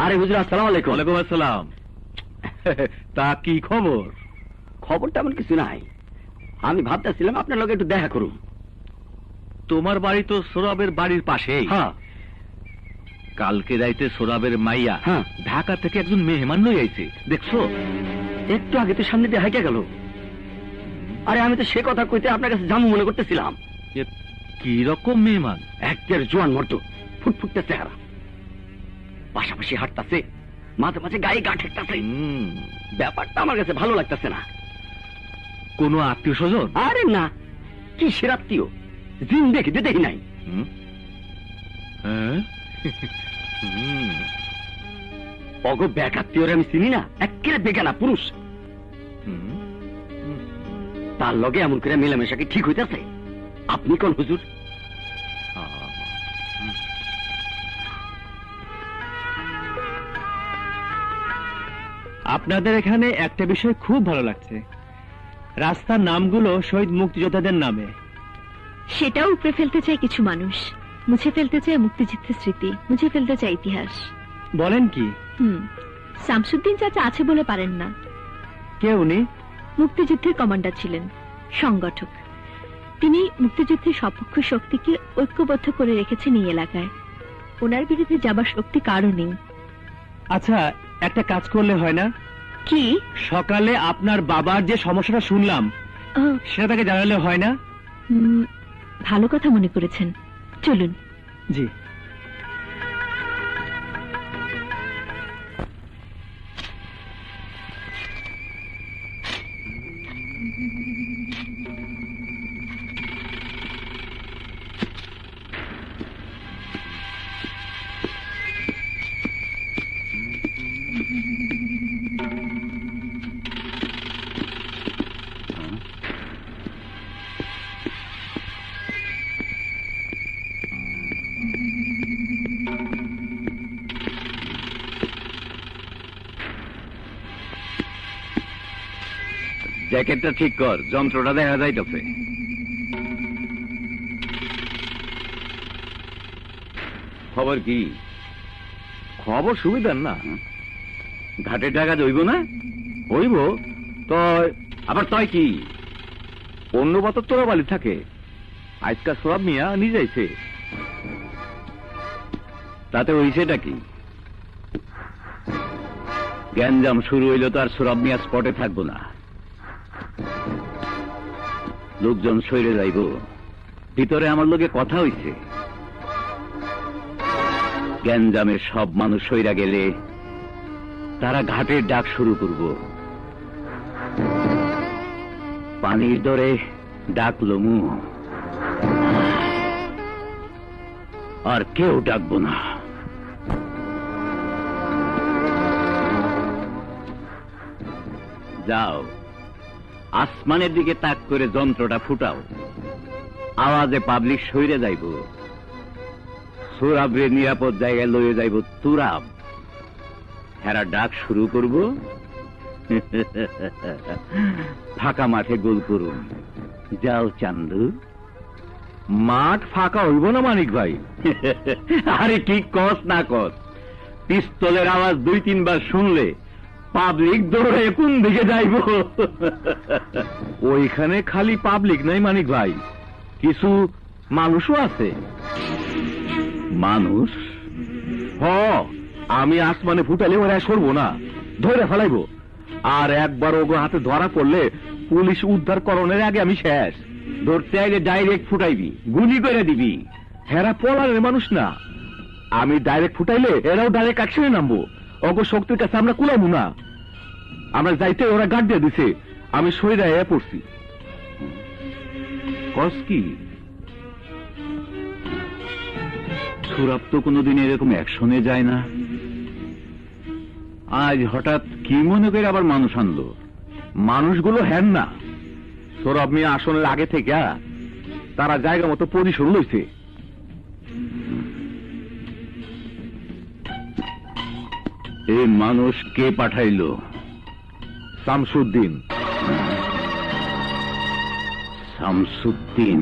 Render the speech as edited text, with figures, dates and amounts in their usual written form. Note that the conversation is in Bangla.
আরে হুজুর, আসসালামু আলাইকুম। ওয়ালাইকুম আসসালাম। তা কি খবর? খবর তেমন কিছু নাই, আমি ভাবতেছিলাম আপনার লগে একটু দেখা করুন। তোমার বাড়ি তো সোরাবের বাড়ির পাশেই। হ্যাঁ কালকে রাইতে সোরাবের মাইয়া হ্যাঁ। ঢাকা থেকে একজন মেহমান লই আইছে, দেখছো? একটু আগে তো সামনে দিয়ে হাইকে গেল। আরে আমি তো সে কথা কইতে আপনার কাছে জামু মনে করতেছিলাম। এ কি রকম মেহমান? একদের জোয়ান মর্দ, ফুটফুটতে চেহারা, পাশাপাশি হাঁটতাছে, মাঝে মাঝে গায়ে গা ঠেকতাছে। ব্যাপারটা আমার কাছে ভালো লাগতেছে না। কোনো আত্মীয় স্বজন? আরে না, কি সেরাত্মীয়, জিন দেখি দেখি নাই। হ্যাঁ? অগ ব্যাক আত্মীয়রে আমি চিনি না, একেবারে বেগানা পুরুষ। তার লগে এমন করে মেলামেশা কি ঠিক হইতেছে? আপনি কোন হুজুর? আপনাদের এখানে একটা বিষয় খুব ভালো লাগছে, রাস্তার নামগুলো শহীদ মুক্তিযোদ্ধাদের নামে। সেটাও উপরে ফেলতে চায় কিছু মানুষ, মুছে ফেলতে চায় মুক্তিযুদ্ধের স্মৃতি, মুছে ফেলতে চায় ইতিহাস। বলেন কি? শামসুদ্দিন চাচা আছে বলে পারেন না। কে উনি? মুক্তিযুদ্ধের কমান্ডার ছিলেন, সংগঠক। তিনি মুক্তিযুদ্ধের সপক্ষ শক্তিকে ঐক্যবদ্ধ করে রেখেছেন এই এলাকায়। ওনার বিরুদ্ধে যাবার শক্তি কারও নেই। আচ্ছা, একটা কাজ করলে হয় না? কি? সকালে আপনার বাবার যে সমস্যাটা শুনলাম সেটা তাকে জানালে হয় না? ভালো কথা মনে করেছেন, চলুন। জি। জ্যাকেটটা ঠিক কর, যন্ত্রটা দেখা যাইতেছে। খবর কি? খবর সুবিধার না। ঘাটের টাকা হইব না? হইব। তয় আবার তয় কি? অন্য বছর তোরা বালি থাকে, আজকাল সব মিয়া নিজেছে। তাতে হইছেটা কি? গ্যাঞ্জাম শুরু হইল তো আর সোরাব মিয়া স্পটে থাকবো না, লোকজন সইরে যাইব। ভিতরে আমার লোকে কথা হইছে, গ্যাঞ্জামের সব মানুষ সইরা গেলে তারা ঘাটের ডাক শুরু করব। পানির দরে ডাক লমু, আর কেউ ডাকবো না। যাও, আসমানের দিকে তাক করে যন্ত্রটা ফুটাও, আওয়াজে পাবলিক সইরে যাইব। সোরাবরে নিরাপদ জায়গায় লয়ে যাইব তুরাব, হেরা ডাক শুরু করব। ফাঁকা মাঠে গোল করুন। যাও চান্দু। মাঠ ফাঁকা হইব না মানিক ভাই? আরে কি কস না কস, পিস্তলের আওয়াজ 2-3 বার শুনলে পাবলিক দৌড়ে কোন দিকে যাইব? ওইখানে খালি পাবলিক নাই মানিক ভাই, কিছু মানুষও আছে। মানুষ? হ, আমি আসমানে ফুটালে ওরা সরবো না, ধরে ফেলাইব। আর একবার ওগো হাতে ধরা পড়লে পুলিশ উদ্ধার করণের আগে আমি শেষ। ধরতে আগে ডাইরেক্ট ফুটাইবি, গুলি করে দিবি। হেরা পলারের মানুষ না, আমি ডাইরেক্ট ফুটাইলে এরাও ডাইরেক্ট অ্যাকশনে নামবো। অগো শক্তির কাছে আমরা কুলামু না। আমরা যাইতে ওরা গার্ড দিয়ে দিছে, আমি সইরা পড়ছি। কস কি? সুরাব তো কোনোদিন এরকম অ্যাকশনে যায় না, আজ হঠাৎ কি মনে করে আবার মানুষ আনলো? মানুষগুলো হ্যান না, সৌরভ মিয়া আসনের আগে থেকে তারা জায়গা মতো পজিশন লইছে। এই মানুষ কে পাঠাইল? শামসুদ্দিন। শামসুদ্দিন